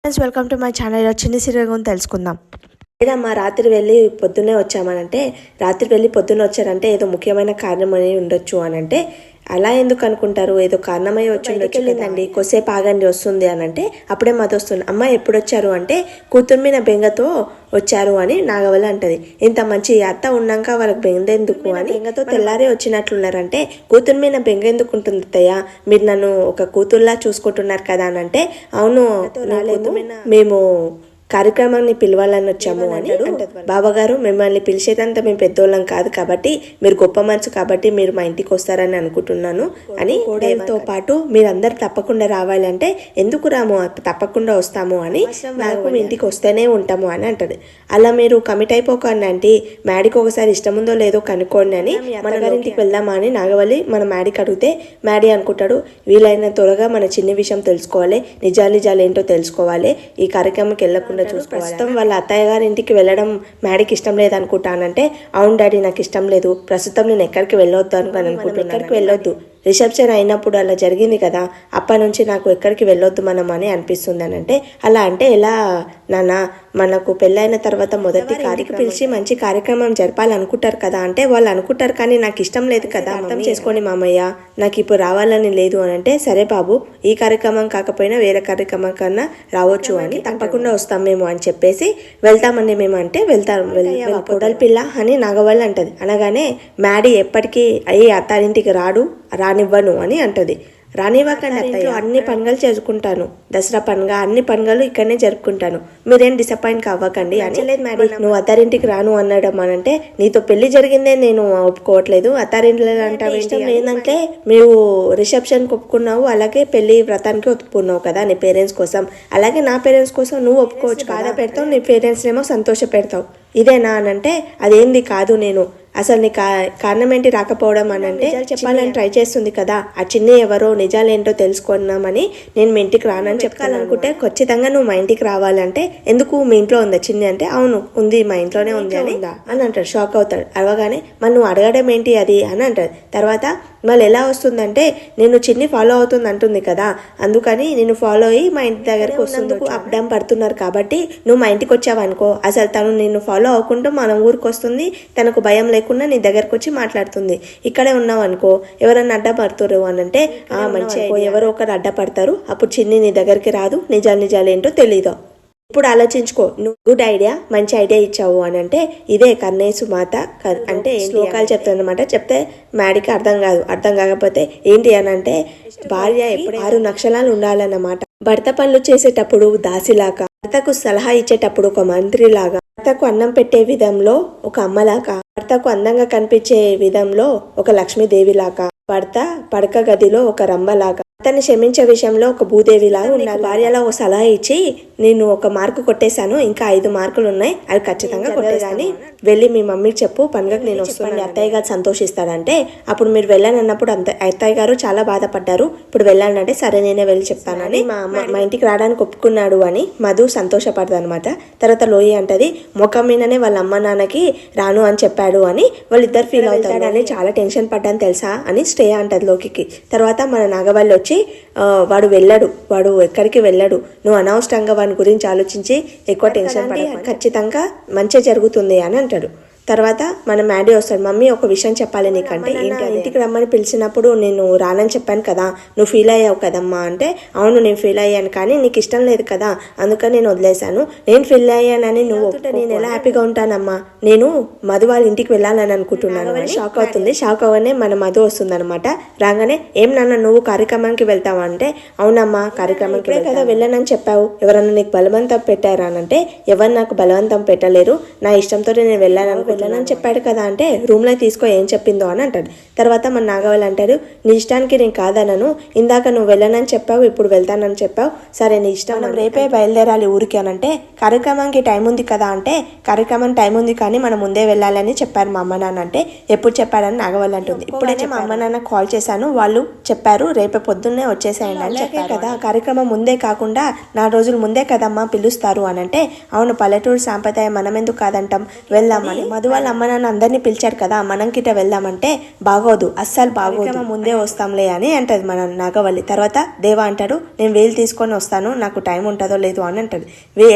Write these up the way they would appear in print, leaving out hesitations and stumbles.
Friends welcome to my channel. చిన్న serial గురించి తెలుసుకుందాం. లేదమ్మా రాత్రి వెళ్ళి పొద్దున్నే వచ్చామనంటే, రాత్రి వెళ్ళి పొద్దున్న వచ్చారంటే ఏదో ముఖ్యమైన కారణం అనేది ఉండొచ్చు అనంటే, అలా ఎందుకు అనుకుంటారు, ఏదో కారణమై వచ్చిందండి, కొద్దిసేపు ఆగండి వస్తుంది అనంటే అప్పుడే మత వస్తుంది. అమ్మ ఎప్పుడు వచ్చారు అంటే కూతురు మీద బెంగతో వచ్చారు అని నాగవల్లి అంటది. ఇంత మంచి అత్త ఉన్నాక వాళ్ళకి బెంగ ఎందుకు అని, బెంగతో తెల్లారే వచ్చినట్లున్నారంటే కూతురు మీద బెంగ ఎందుకు ఉంటుంది అత్తయ్య, మీరు నన్ను ఒక కూతుర్లా చూసుకుంటున్నారు కదా అని అంటే, అవును మేము కార్యక్రమాన్ని పిలవాలని వచ్చాము అని అంటది. బాబాగారు మిమ్మల్ని పిలిచేదంతా మేము పెద్దోళ్ళం కాదు కాబట్టి, మీరు గొప్ప మనసు కాబట్టి మీరు మా ఇంటికి వస్తారని అనుకుంటున్నాను అని, కోడలతో పాటు మీరందరు తప్పకుండా రావాలంటే ఎందుకు రాము, తప్పకుండా వస్తాము అని, నాకు మీ ఇంటికి వస్తేనే ఉంటాము అని అంటది. అలా మీరు కమిట్ అయిపోకండి అంటే, మ్యాడీకి ఒకసారి ఇష్టం ఉందో లేదో కనుక్కోండి అని, మన గారింటికి వెళ్దామా అని నాగవల్లి మన మ్యాడీకి అడిగితే, మ్యాడీ అనుకుంటాడు వీలైన త్వరగా మన చిన్న విషయం తెలుసుకోవాలి, నిజాలు ఏంటో తెలుసుకోవాలి, ఈ కార్యక్రమంకి వెళ్ళకుండా ప్రస్తుతం వాళ్ళ అత్తయ్య గారి ఇంటికి వెళ్ళడం మ్యాడీకి ఇష్టం లేదు అనుకుంటానంటే, అవును డాడీ నాకు ఇష్టం లేదు, ప్రస్తుతం నేను ఎక్కడికి వెళ్ళొద్దు అనుకుంటున్నాను, ఎక్కడికి వెళ్ళొద్దు, రిసెప్షన్ అయినప్పుడు అలా జరిగింది కదా, అప్పటి నుంచి నాకు ఎక్కడికి వెళ్ళొద్దు మనం అని అనిపిస్తుంది అని అంటే, అలా అంటే ఎలా నాన్న, మనకు పెళ్ళైన తర్వాత మొదటి కార్యక్రమం పిలిచి మంచి కార్యక్రమం జరపాలనుకుంటారు కదా అంటే, వాళ్ళు అనుకుంటారు కానీ నాకు ఇష్టం లేదు కదా, అర్థం చేసుకోండి మామయ్య, నాకు ఇప్పుడు రావాలని లేదు అని అంటే, సరే బాబు ఈ కార్యక్రమం కాకపోయినా వేరే కార్యక్రమం కన్నా రావచ్చు అని, తప్పకుండా వస్తాం మేము అని చెప్పేసి వెళ్తామండి మేము అంటే, కొడలి పిల్ల అని నాగవల్లి అంటది. అనగానే మ్యాడీ ఎప్పటికీ అయ్యి అత్తారింటికి రానివ్వను అని అంటది. రానివ్వకండి అత్తయ్య, అన్ని పండుగలు చేసుకుంటాను, దసరా పండుగ అన్ని పండుగలు ఇక్కడనే జరుపుకుంటాను, మీరేం డిసప్పాయింట్ అవ్వకండి అని. లేదు మేడం, నువ్వు అత్తారింటికి రాను అనడం అనంటే, నీతో పెళ్లి జరిగిందే నేను ఒప్పుకోవట్లేదు, అత్తారింట్లో అంటావు ఇష్టం ఏంటంటే, మీరు రిసెప్షన్కి ఒప్పుకున్నావు, అలాగే పెళ్లి వ్రతానికి ఒప్పుకున్నావు కదా నీ పేరెంట్స్ కోసం, అలాగే నా పేరెంట్స్ కోసం నువ్వు ఒప్పుకోవచ్చు, బాధ పెడతావు, నీ పేరెంట్స్ ఏమో సంతోష పెడతావు, ఇదేనా అనంటే అదేంది కాదు, నేను అసలు నీ కారణం ఏంటి రాకపోవడం అని అంటే, చెప్పాలని ట్రై చేస్తుంది కదా, ఆ చిన్ని ఎవరో నిజాలేంటో తెలుసుకున్నామని నేను మీ ఇంటికి రానని చెప్పాలనుకుంటే, ఖచ్చితంగా నువ్వు మా ఇంటికి రావాలంటే, ఎందుకు మీ ఇంట్లో ఉందా చిన్ని అంటే, అవును ఉంది మా ఇంట్లోనే ఉంది అని అంటాడు. షాక్ అవుతాడు. అరవగానే మరి నువ్వు అడగడం ఏంటి అది అని అంటాడు. తర్వాత మళ్ళీ ఎలా వస్తుందంటే, నేను చిన్ని ఫాలో అవుతుంది అంటుంది కదా, అందుకని నేను ఫాలో అయ్యి మా ఇంటి దగ్గరకు వస్తుందుకు అప్ డౌన్ పడుతున్నారు కాబట్టి, నువ్వు మా ఇంటికి వచ్చావు అనుకో, అసలు తను నిన్ను ఫాలో అవ్వకుండా మన ఊరికి వస్తుంది, తనకు భయం లేకుండా నీ దగ్గరకు వచ్చి మాట్లాడుతుంది, ఇక్కడే ఉన్నావు అనుకో ఎవరన్నా అడ్డపడుతురు అని అంటే, మంచి ఎవరో ఒకరు అడ్డపడతారు, అప్పుడు చిన్ని నీ దగ్గరికి రాదు, నిజాలు ఏంటో తెలీదు, ఇప్పుడు ఆలోచించుకో, నువ్వు గుడ్ ఐడియా, మంచి ఐడియా ఇచ్చావు అని అంటే, ఇదే కన్నేసు మాత అంటే శ్లోకాలు చెప్తానమాట. చెప్తే మ్యాడీకి అర్థం కాకపోతే ఏంటి అని అంటే, భార్య ఎప్పుడు 6 నక్షలాలు ఉండాలన్నమాట, భర్త పనులు చేసేటప్పుడు దాసిలాగా, భర్తకు సలహా ఇచ్చేటప్పుడు ఒక మంత్రిలాగా, భర్తకు అన్నం పెట్టే విధంలో ఒక అమ్మలాగా, భర్తకు అందంగా కనిపించే విధంలో ఒక లక్ష్మీదేవిలాగా, భర్త పడక గదిలో ఒక రంభలాగా, అతన్ని క్షమించే విషయంలో ఒక భూదేవిలాగా ఉండాలి. భార్యలో ఒక సలహా ఇచ్చి, నేను 1 మార్కు కొట్టేశాను, ఇంకా 5 మార్కులు ఉన్నాయి, అవి ఖచ్చితంగా కొట్టేదాన్ని, వెళ్ళి మీ మమ్మీకి చెప్పు పండుగకు నేను వస్తున్నాను, అత్తయ్య గారు సంతోషిస్తాడంటే, అప్పుడు మీరు వెళ్ళానన్నప్పుడు అత్తయ్య గారు చాలా బాధపడ్డారు, ఇప్పుడు వెళ్ళాలంటే సరే నేనే వెళ్ళి చెప్తానని, మా ఇంటికి రావడానికి ఒప్పుకున్నాడు అని మధు సంతోషపడదు అనమాట. తర్వాత లోయి అంటది, ముఖం మీదనే వాళ్ళ అమ్మ నాన్నకి రాను అని చెప్పాడు అని వాళ్ళిద్దరు ఫీల్ అవుతాడని చాలా టెన్షన్ పడ్డాను తెలుసా అని శ్రేయ అంటది లోకి. తర్వాత మన నాగవల్లి వచ్చి, వాడు ఎక్కడికి వెళ్ళాడు, నువ్వు అనవసరంగా వాని గురించి ఆలోచించి ఎక్కువ టెన్షన్ పడ, ఖచ్చితంగా మంచి జరుగుతుంది అని అంటాడు. తర్వాత మన మ్యాడీ వస్తాడు, మమ్మీ ఒక విషయం చెప్పాలి నీకంటే, ఏంటి ఇంటికి రమ్మని పిలిచినప్పుడు నేను రానని చెప్పాను కదా, నువ్వు ఫీల్ అయ్యావు కదమ్మా అంటే, అవును నేను ఫీల్ అయ్యాను కానీ నీకు ఇష్టం లేదు కదా, అందుకని నేను వదిలేశాను, నేను ఫీల్ అయ్యానని నువ్వు నేను ఎలా హ్యాపీగా ఉంటానమ్మా, నేను మధు వాళ్ళ ఇంటికి వెళ్ళాలని అనుకుంటున్నాను అని షాక్ అవుతుంది. షాక్ అవ్వగానే మన మధు వస్తుంది అనమాట. రాగానే ఏం నాన్న నువ్వు కార్యక్రమానికి వెళ్తావా అంటే, అవునమ్మా కార్యక్రమానికి కదా వెళ్ళానని చెప్పావు, ఎవరన్నా నీకు బలవంతం పెట్టారా అంటే, ఎవరు నాకు బలవంతం పెట్టలేరు, నా ఇష్టంతో నేను వెళ్ళాలని చెప్పాడు కదా అంటే, రూమ్ లో తీసుకో ఏం చెప్పిందో అని అంటాడు. తర్వాత మన నాగవల్లి అంటాడు, నీ ఇష్టానికి నేను కాదనను, ఇందాక నువ్వు వెళ్ళనని చెప్పావు, ఇప్పుడు వెళ్తానని చెప్పావు, సరే నీ ఇష్టం, మనం రేపే బయలుదేరాలి ఊరికి అని అంటే, కార్యక్రమానికి టైం ఉంది కదా అంటే, కార్యక్రమం టైం ఉంది కానీ మనం ముందే వెళ్ళాలని చెప్పారు మా అమ్మ నాన్న అంటే, ఎప్పుడు చెప్పాడని నాగవల్లి అంటుంది. ఇప్పుడైతే మా అమ్మ నాన్న కాల్ చేశాను, వాళ్ళు చెప్పారు రేపే పొద్దున్నే వచ్చేసాయండి అని చెప్పారు కదా, కార్యక్రమం ముందే కాకుండా 4 రోజులు ముందే కదమ్మా పిలుస్తారు అని అంటే, అవును పల్లెటూరు సాంప్రదాయం మనం ఎందుకు కాదంటాం, వెళ్దామని మధు వాళ్ళ అమ్మ నాన్న అందరినీ పిలిచారు కదా, మనం గిట్ట వెళ్దామంటే బాగోదు, అస్సలు బాగోదు, ముందే వస్తాంలే అని అంటది మన నాగవల్లి. తర్వాత దేవా అంటాడు, నేను వేలు తీసుకొని వస్తాను, నాకు టైం ఉంటుందో లేదో అని అంటది.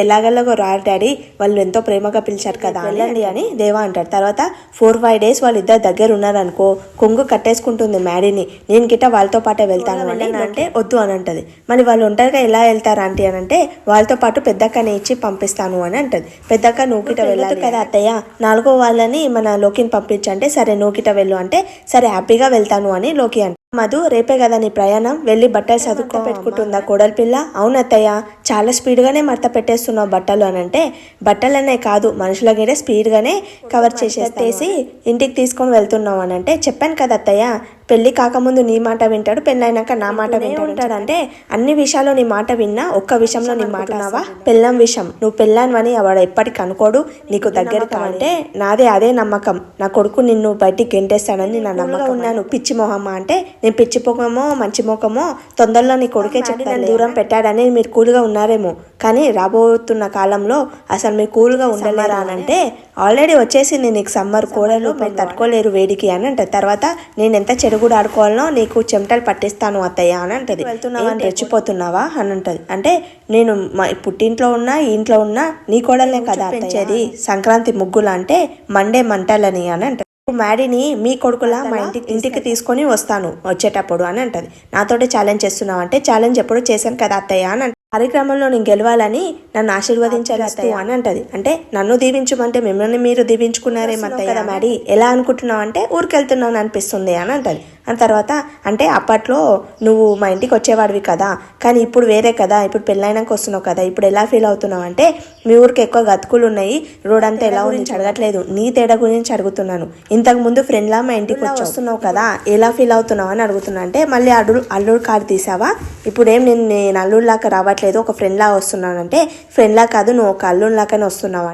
ఎలాగలాగో రారు డాడీ, వాళ్ళు ఎంతో ప్రేమగా పిలిచారు కదా, వెళ్ళండి అని దేవా అంటాడు. తర్వాత 4-5 days వాళ్ళిద్దరు దగ్గర ఉన్నారనుకో, కొంగు కట్టేసుకుంటుంది మ్యాడీని, నేను గిట్ట వాళ్ళతో పాటే వెళ్తాను అని అంటే వద్దు అని అంటది. మరి వాళ్ళు ఒంటరిగా ఎలా వెళ్తారు ఆంటీ అని అంటే, వాళ్ళతో పాటు పెద్దక్కని ఇచ్చి పంపిస్తాను అని అంటది. పెద్దక్క నువ్వు గిట్ట వెళ్ళదు కదా అత్తయ్య, 4వ వాళ్ళని మన లోకిని పంపించంటే, సరే నువ్వు గిట్ట వెళ్ళు అంటే, సరే హ్యాపీగా వెళ్తాను అని లోకి అంట. మధు, రేపే కదా నీ ప్రయాణం, వెళ్ళి బట్టలు చదువుకో పెట్టుకుంటుందా కోడలి పిల్ల. అవునత్తయ్య, చాలా స్పీడ్గానే మడత పెట్టేస్తున్నావు బట్టలు అని అంటే, బట్టలనే కాదు మనుషుల గిడే స్పీడ్గానే కవర్ చేసేసి ఇంటికి తీసుకొని వెళ్తున్నావు అని అంటే, చెప్పాను కదా అత్తయ్య, పెళ్లి కాకముందు నీ మాట వింటాడు, పెళ్ళైనాక నా మాట వింటాడు అంటే, అన్ని విషయాల్లో నీ మాట విన్నా, ఒక్క విషయంలో నీ మాట నావా, పెళ్ళం విషయం, నువ్వు పెళ్ళాను వాడు ఎప్పటికి అనుకోడు నీకు దగ్గరగా అంటే, నాదే అదే నమ్మకం, నా కొడుకు నిన్ను బయటికి గెంటేస్తాడని నా నమ్మకం ఉన్నాను. పిచ్చి మొహమ్మ అంటే, నేను పిచ్చి ముఖమో మంచి ముఖమో తొందరలో నీ కొడుకే చెప్తాను దూరం పెట్టాడని మీరు కూల్గా ఉన్నారేమో, కానీ రాబోతున్న కాలంలో అసలు మీరు కూల్గా ఉండలేరా అని అంటే, ఆల్రెడీ వచ్చేసింది నీకు సమ్మర్, కోడలు మీరు తట్టుకోలేరు వేడికి అని అంటది. తర్వాత నేను ఎంత చెడుగుడు ఆడుకోవాలనో నీకు చెమటలు పట్టిస్తాను అత్తయ్య అని అంటది. వెళ్తున్నావా అని రెచ్చిపోతున్నావా అని అంటది. అంటే నేను మా పుట్టింట్లో ఉన్నా ఇంట్లో ఉన్నా నీ కోడలనే కదా పెంచేది, సంక్రాంతి ముగ్గులు అంటే మండే మంటలని అని అంటది. మ్యాడీని మీ కొడుకులా మా ఇంటికి తీసుకొని వస్తాను వచ్చేటప్పుడు అని అంటది. నాతోటే ఛాలెంజ్ చేస్తున్నావు అంటే, ఛాలెంజ్ ఎప్పుడు చేశాను కదా అత్తయ్య అని కార్యక్రమంలో నేను గెలవాలని నన్ను ఆశీర్వదించాలి అత్తయ్య అని అంటది. అంటే నన్ను దీవించమంటే మిమ్మల్ని మీరు దీవించుకున్నారేమత్తయ్య కదా మ్యాడీ, ఎలా అనుకుంటున్నావు అంటే ఊరికెళ్తున్నాను అనిపిస్తుంది అని అంటది. అని తర్వాత అంటే, అప్పట్లో నువ్వు మా ఇంటికి వచ్చేవాడివి కదా, కానీ ఇప్పుడు వేరే కదా, ఇప్పుడు పెళ్ళైనాక వస్తున్నావు కదా, ఇప్పుడు ఎలా ఫీల్ అవుతున్నావు అంటే, మీ ఊరికి ఎక్కువ గతుకులు ఉన్నాయి, రోడ్ అంతా ఎలా గురించి అడగట్లేదు, నీ తేడా గురించి అడుగుతున్నాను, ఇంతకు ముందు ఫ్రెండ్లా మా ఇంటికి వస్తున్నావు కదా, ఎలా ఫీల్ అవుతున్నావు అని అడుగుతున్నా అంటే, మళ్ళీ అల్లుడు కార్డు తీసావా, ఇప్పుడేం నేను అల్లుడు లాగా రావట్లేదు, ఒక ఫ్రెండ్ లాగా వస్తున్నానంటే, ఫ్రెండ్ లా కాదు నువ్వు ఒక అల్లుడు లాగానే వస్తున్నావు.